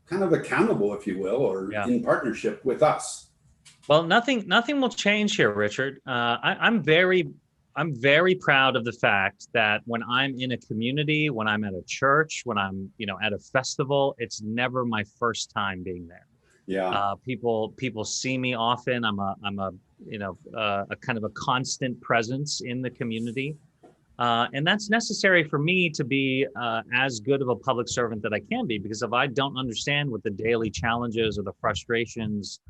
kind of accountable, if you will, or in partnership with us? Well, nothing will change here, Richard. I'm very proud of the fact that when I'm in a community, when I'm at a church, when I'm at a festival, it's never my first time being there. Yeah. People see me often. I'm a kind of a constant presence in the community, and that's necessary for me to be as good of a public servant that I can be. Because if I don't understand what the daily challenges or the frustrations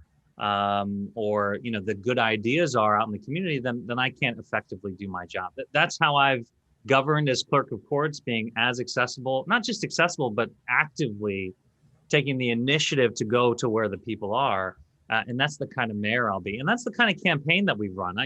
or the good ideas are out in the community, then I can't effectively do my job. That's how I've governed as clerk of courts, being as accessible, not just accessible, but actively taking the initiative to go to where the people are. And that's the kind of mayor I'll be. And that's the kind of campaign that we've run.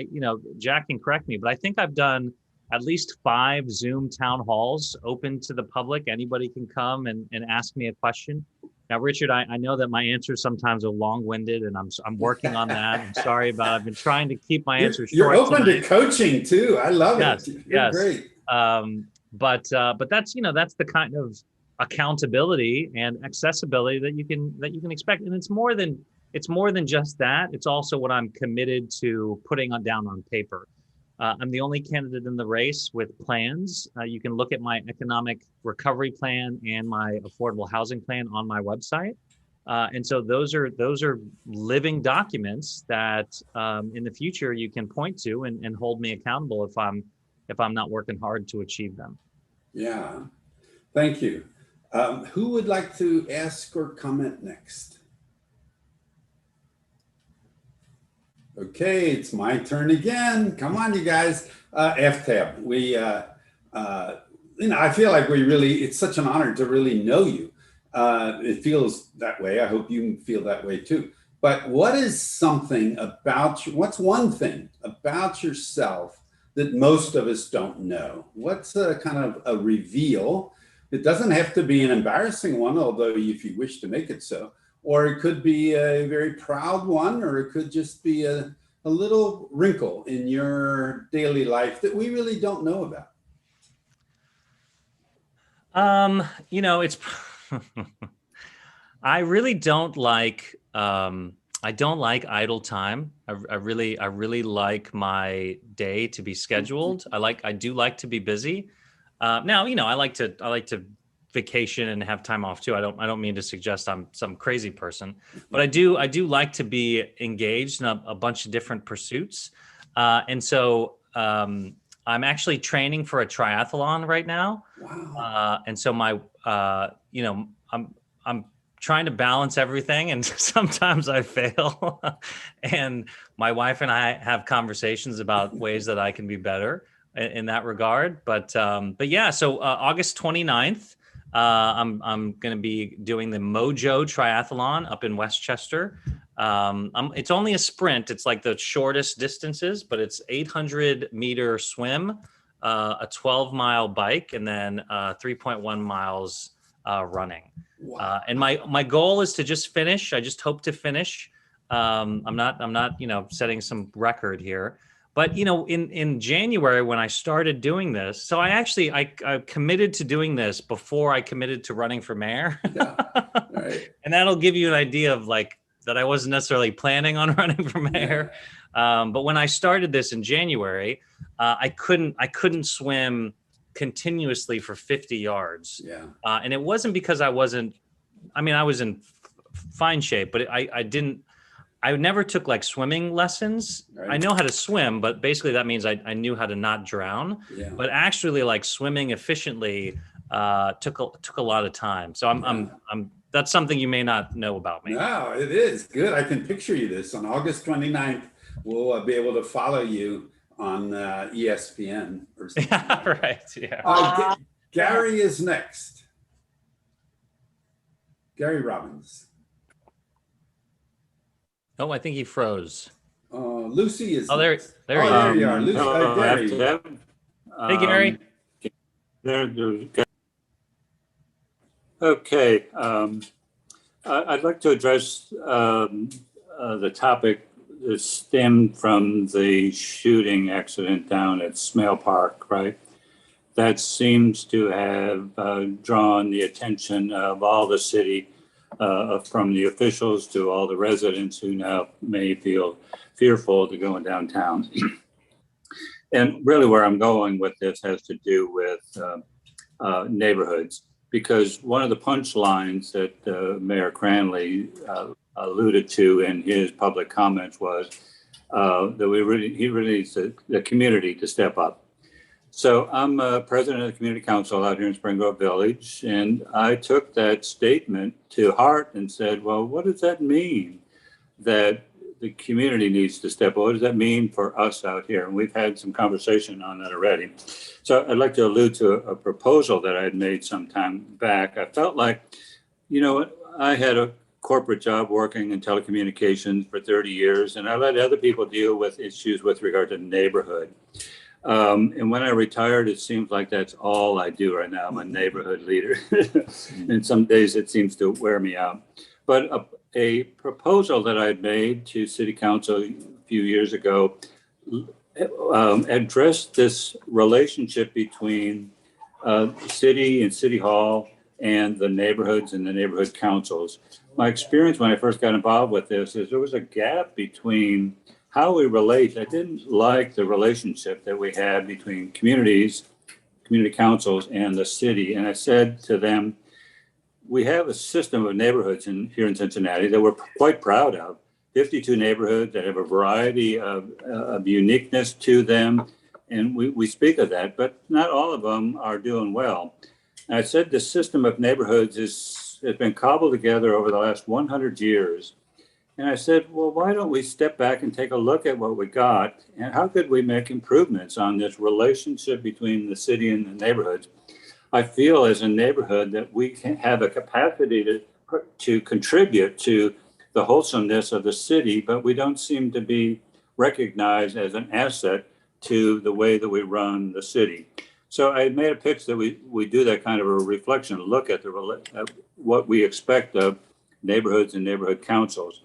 Jack can correct me, but I think I've done at least 5 Zoom town halls open to the public. Anybody can come and ask me a question. Now, Richard, I know that my answers sometimes are long-winded, and I'm working on that. I'm sorry about it. I've been trying to keep my answers short. You're open tonight. to coaching too. I love it. You're great. But that's that's the kind of accountability and accessibility that you can expect. And it's more than just that. It's also what I'm committed to putting down on paper. I'm the only candidate in the race with plans. You can look at my economic recovery plan and my affordable housing plan on my website. And so those are living documents that in the future you can point to and hold me accountable if I'm not working hard to achieve them. Yeah, thank you. Who would like to ask or comment next? Okay, it's my turn again. Come on, you guys. FTAB, I feel like it's such an honor to really know you. It feels that way. I hope you feel that way too. But what's one thing about yourself that most of us don't know? What's a kind of a reveal? It doesn't have to be an embarrassing one, although if you wish to make it so. Or it could be a very proud one, or it could just be a little wrinkle in your daily life that we really don't know about. It's I really don't like idle time. I really like my day to be scheduled. I do like to be busy. Now, I like to vacation and have time off too. I don't mean to suggest I'm some crazy person, but I do like to be engaged in a bunch of different pursuits. And so I'm actually training for a triathlon right now. Wow. And so I'm trying to balance everything, and sometimes I fail. And my wife and I have conversations about ways that I can be better in that regard. But yeah, so August 29th, I'm going to be doing the Mojo Triathlon up in Westchester. It's only a sprint. It's like the shortest distances, but it's 800-meter swim, a 12-mile bike, and then 3.1 miles running. Wow. And my goal is to just finish. I just hope to finish. I'm not setting some record here. But, in January, when I started doing this, so I committed to doing this before I committed to running for mayor. Yeah. Right. And that'll give you an idea of that I wasn't necessarily planning on running for mayor. Yeah. But when I started this in January, I couldn't swim continuously for 50 yards. Yeah. And it wasn't because I was in fine shape, but I never took like swimming lessons. Right. I know how to swim, but basically that means I knew how to not drown. Yeah. But actually, like swimming efficiently took a lot of time. So I'm that's something you may not know about me. No, it is good. I can picture you this on August 29th. We'll be able to follow you on ESPN or something. Yeah, right. Yeah. Gary is next. Gary Robbins. Oh, I think he froze. Lucy is. Oh, there next. he is. There you are, Lucy. Gary. Hey, Gary. Okay. I'd like to address the topic that stemmed from the shooting accident down at Smale Park, right? That seems to have drawn the attention of all the city, from the officials to all the residents who now may feel fearful to go downtown. And really where I'm going with this has to do with neighborhoods, because one of the punchlines that Mayor Cranley alluded to in his public comments was that he really needs the community to step up. So I'm president of the community council out here in Spring Grove Village, and I took that statement to heart and said, well, what does that mean that the community needs to step up? What does that mean for us out here? And we've had some conversation on that already. So I'd like to allude to a proposal that I had made some time back. I felt like, I had a corporate job working in telecommunications for 30 years, and I let other people deal with issues with regard to neighborhood. And when I retired, it seems like that's all I do right now. I'm a neighborhood leader. And some days it seems to wear me out. But a proposal that I had made to City Council a few years ago addressed this relationship between city and City Hall and the neighborhoods and the neighborhood councils. My experience when I first got involved with this is there was a gap between how we relate. I didn't like the relationship that we had between community councils and the city. And I said to them, we have a system of neighborhoods here in Cincinnati that we're quite proud of. 52 neighborhoods that have a variety of uniqueness to them. And we speak of that, but not all of them are doing well. And I said the system of neighborhoods has been cobbled together over the last 100 years. And I said, well, why don't we step back and take a look at what we got and how could we make improvements on this relationship between the city and the neighborhoods? I feel as a neighborhood that we can have a capacity to contribute to the wholesomeness of the city, but we don't seem to be recognized as an asset to the way that we run the city. So I made a pitch that we do that kind of a reflection, look at what we expect of neighborhoods and neighborhood councils.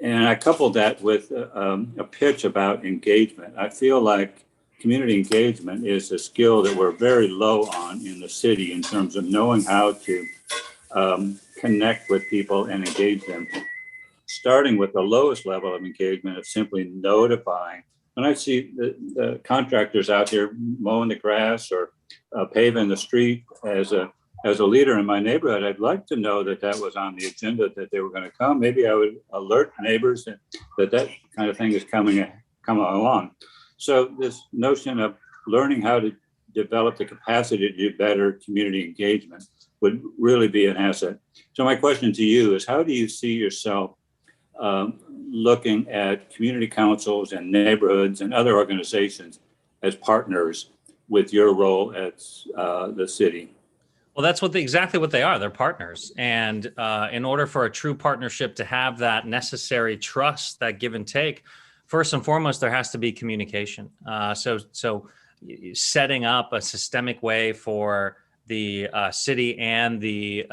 And I coupled that with a pitch about engagement. I feel like community engagement is a skill that we're very low on in the city in terms of knowing how to connect with people and engage them, starting with the lowest level of engagement of simply notifying. When I see the contractors out here mowing the grass or paving the street as a leader in my neighborhood, I'd like to know that was on the agenda, that they were going to come. Maybe I would alert neighbors that kind of thing is coming along. So this notion of learning how to develop the capacity to do better community engagement would really be an asset. So my question to you is, how do you see yourself looking at community councils and neighborhoods and other organizations as partners with your role at the city? Well, that's exactly what they are. They're partners. And in order for a true partnership to have that necessary trust, that give and take, first and foremost, there has to be communication. So setting up a systemic way for the city and the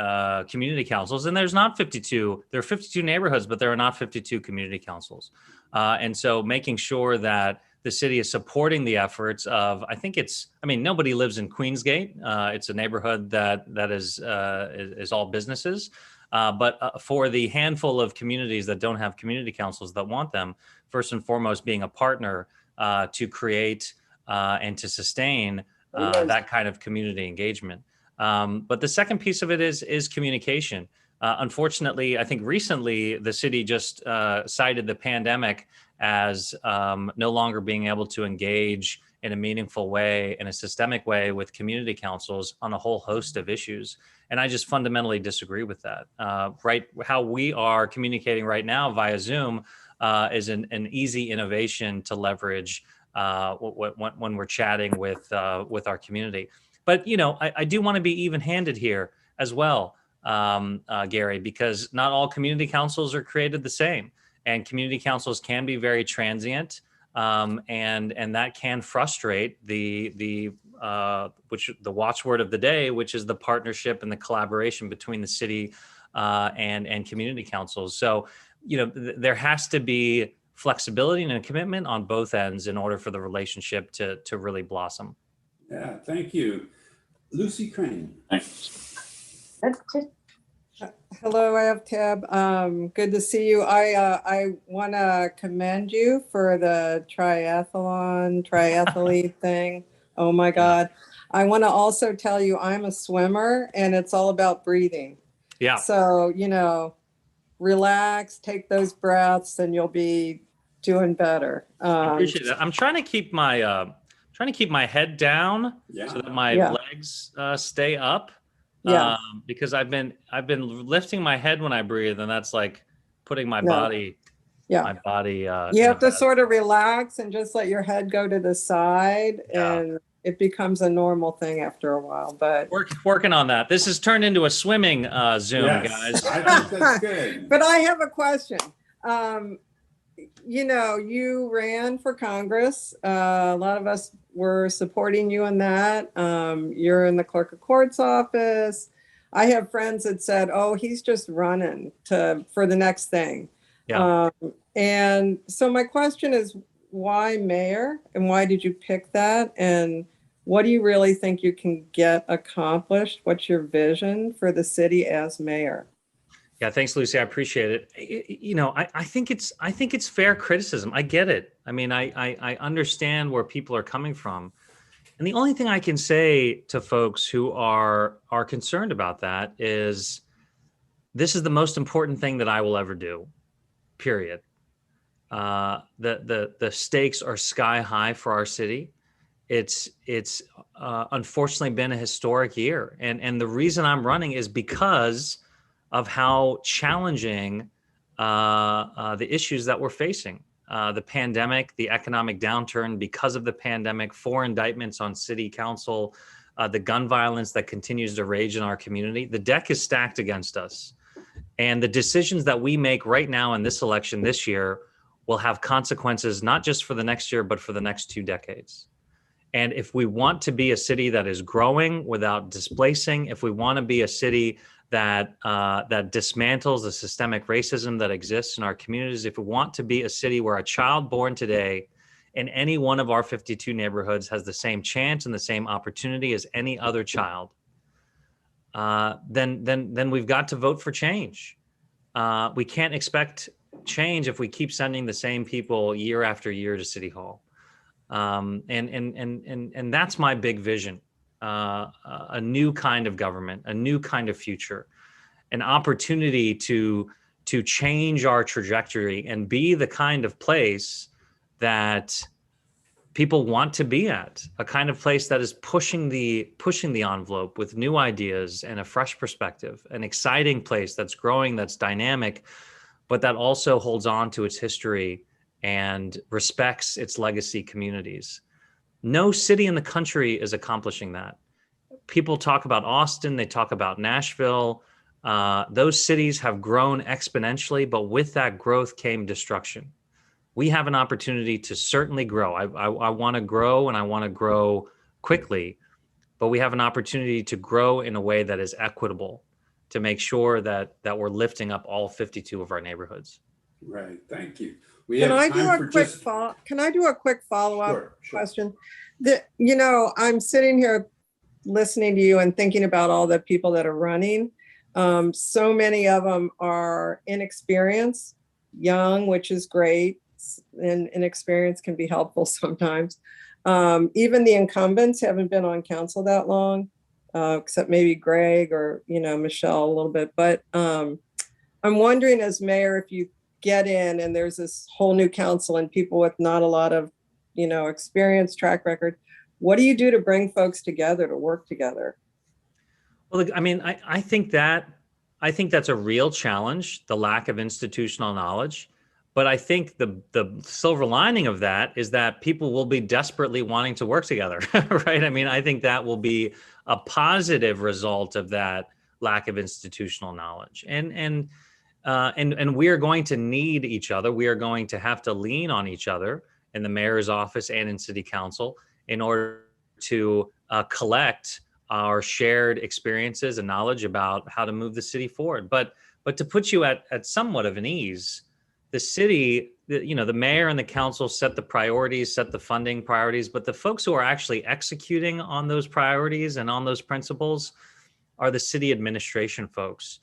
community councils. And there's not 52, there are 52 neighborhoods, but there are not 52 community councils. And so making sure that the city is supporting the efforts of, nobody lives in Queensgate. It's a neighborhood that is all businesses. But for the handful of communities that don't have community councils that want them, first and foremost, being a partner to create and to sustain that kind of community engagement. But the second piece of it is communication. Unfortunately, I think recently the city just cited the pandemic as no longer being able to engage in a meaningful way, in a systemic way with community councils on a whole host of issues. And I just fundamentally disagree with that. Right, how we are communicating right now via Zoom is an easy innovation to leverage when we're chatting with our community. But I do want to be even-handed here as well, Gary, because not all community councils are created the same, and community councils can be very transient, and that can frustrate the watchword of the day, which is the partnership and the collaboration between the city and community councils. So there has to be flexibility and a commitment on both ends in order for the relationship to really blossom. Yeah, thank you. Lucy Crane. Thanks. Hello, Aftab. Good to see you. I want to commend you for the triathlete thing. Oh my God. I want to also tell you I'm a swimmer and it's all about breathing. Yeah. So, relax, take those breaths and you'll be doing better. I appreciate that. I'm trying to keep my head down so that my legs stay up. Yeah. Because I've been lifting my head when I breathe, and that's like putting my body. Yeah. You have to sort of relax and just let your head go to the side, and it becomes a normal thing after a while. But working on that. This has turned into a swimming Zoom, guys. I think that's good. But I have a question. You ran for Congress. A lot of us were supporting you in that. You're in the clerk of court's office. I have friends that said, "Oh, he's just running for the next thing." Yeah. And so my question is, why mayor, and why did you pick that? And what do you really think you can get accomplished? What's your vision for the city as mayor? Yeah, thanks, Lucy. I appreciate it. I think it's fair criticism. I get it. I mean, I understand where people are coming from. And the only thing I can say to folks who are concerned about that is this is the most important thing that I will ever do, period. The stakes are sky high for our city. It's unfortunately been a historic year. And the reason I'm running is because of how challenging the issues that we're facing. The pandemic, the economic downturn because of the pandemic, 4 indictments on city council, the gun violence that continues to rage in our community. The deck is stacked against us. And the decisions that we make right now in this election this year will have consequences, not just for the next year, but for the next 2 decades. And if we want to be a city that is growing without displacing, if we want to be a city that dismantles the systemic racism that exists in our communities, if we want to be a city where a child born today in any one of our 52 neighborhoods has the same chance and the same opportunity as any other child, then we've got to vote for change. We can't expect change if we keep sending the same people year after year to City Hall. And that's my big vision. A new kind of government, a new kind of future, an opportunity to change our trajectory and be the kind of place that people want to be at, a kind of place that is pushing the envelope with new ideas and a fresh perspective, an exciting place that's growing, that's dynamic, but that also holds on to its history and respects its legacy communities. No city in the country is accomplishing that. People talk about Austin, they talk about Nashville. Those cities have grown exponentially, but with that growth came destruction. We have an opportunity to certainly grow. I want to grow, and I want to grow quickly, but we have an opportunity to grow in a way that is equitable, to make sure that we're lifting up all 52 of our neighborhoods. Right, thank you. Can I do a quick follow-up question? I'm sitting here listening to you and thinking about all the people that are running. So many of them are inexperienced, young, which is great, and inexperience can be helpful sometimes. Even the incumbents haven't been on council that long. except maybe Greg or, Michelle a little bit. But I'm wondering as mayor, if you get in and there's this whole new council and people with not a lot of, experience, track record, what do you do to bring folks together to work together? Well, look, I mean, I think that's a real challenge, the lack of institutional knowledge. But I think the silver lining of that is that people will be desperately wanting to work together, right? I mean, I think that will be a positive result of that lack of institutional knowledge. And we are going to need each other. We are going to have to lean on each other in the mayor's office and in city council in order to collect our shared experiences and knowledge about how to move the city forward. But to put you at somewhat of an ease, the city, the mayor and the council set the priorities, set the funding priorities, but the folks who are actually executing on those priorities and on those principles are the city administration folks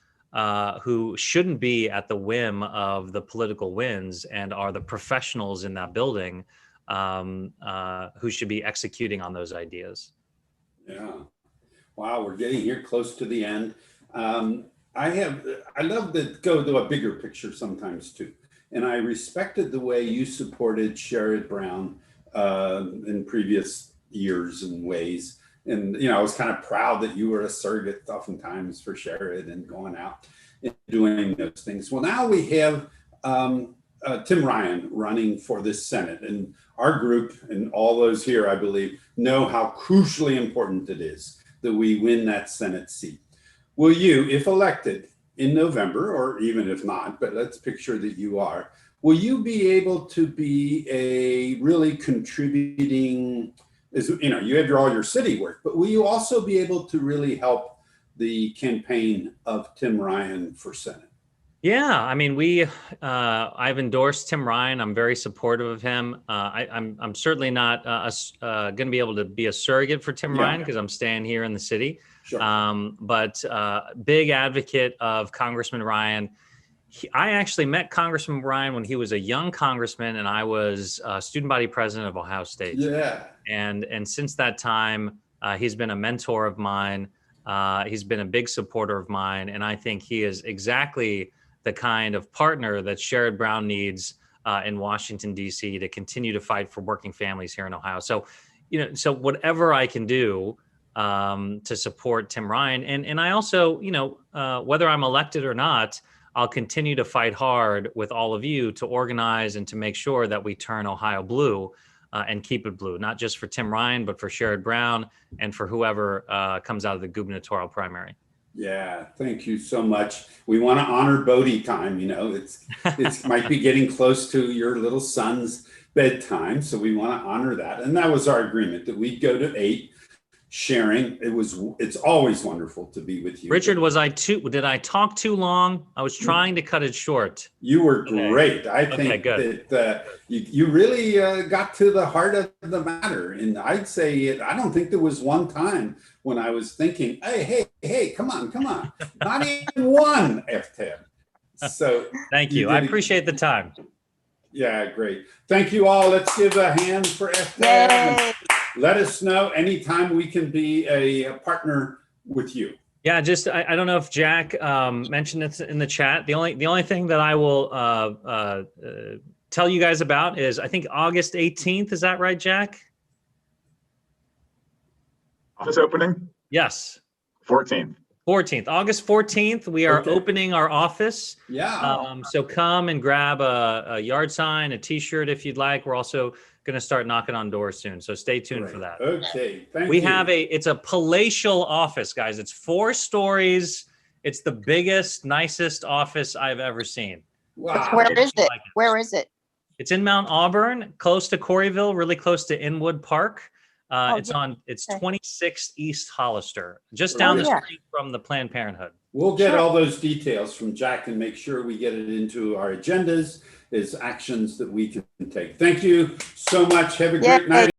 who shouldn't be at the whim of the political winds and are the professionals in that building who should be executing on those ideas. Yeah. Wow, we're getting here close to the end. I love to go to a bigger picture sometimes too. And I respected the way you supported Sherrod Brown in previous years and ways. And, I was kind of proud that you were a surrogate oftentimes for Sherrod and going out and doing those things. Well, now we have Tim Ryan running for this Senate, and our group and all those here, I believe, know how crucially important it is that we win that Senate seat. Will you, if elected in November, or even if not, but let's picture that you are, will you be able to be a really contributing, you have all your city work, but will you also be able to really help the campaign of Tim Ryan for Senate? Yeah, I mean, I've endorsed Tim Ryan. I'm very supportive of him. I'm certainly not going to be able to be a surrogate for Tim Ryan because I'm staying here in the city. Sure. But big advocate of Congressman Ryan. I actually met Congressman Ryan when he was a young congressman, and I was student body president of Ohio State. Yeah. And since that time, he's been a mentor of mine. He's been a big supporter of mine, and I think he is exactly the kind of partner that Sherrod Brown needs in Washington, D.C. to continue to fight for working families here in Ohio. So, so whatever I can do to support Tim Ryan. And I also, whether I'm elected or not, I'll continue to fight hard with all of you to organize and to make sure that we turn Ohio blue and keep it blue, not just for Tim Ryan, but for Sherrod Brown and for whoever comes out of the gubernatorial primary. Yeah, thank you so much. We want to honor Bodhi time. It's might be getting close to your little son's bedtime, so we want to honor that. And that was our agreement that we'd go to 8, sharing. It's always wonderful to be with you. Richard, did I talk too long? I was trying to cut it short. You were great. I think that you really got to the heart of the matter. And I'd say I don't think there was one time when I was thinking, hey, come on. Not even one Aftab. So thank you. I appreciate the time. Yeah, great. Thank you all. Let's give a hand for Aftab. Let us know anytime we can be a partner with you. Yeah, just I don't know if Jack mentioned it in the chat. The only thing that I will tell you guys about is I think August 18th. Is that right, Jack? Office opening? Yes. 14th. August 14th. We are opening our office. Yeah. So come and grab a yard sign, a T-shirt if you'd like. We're also going to start knocking on doors soon. So stay tuned for that. Okay. Thank you. It's a palatial office, guys. It's 4 stories. It's the biggest, nicest office I've ever seen. Wow. Where is it? Where is it? It's in Mount Auburn, close to Coreyville, really close to Inwood Park. It's 26 East Hollister, just down the street from the Planned Parenthood. We'll get all those details from Jack and make sure we get it into our agendas as actions that we can take. Thank you so much. Have a great night.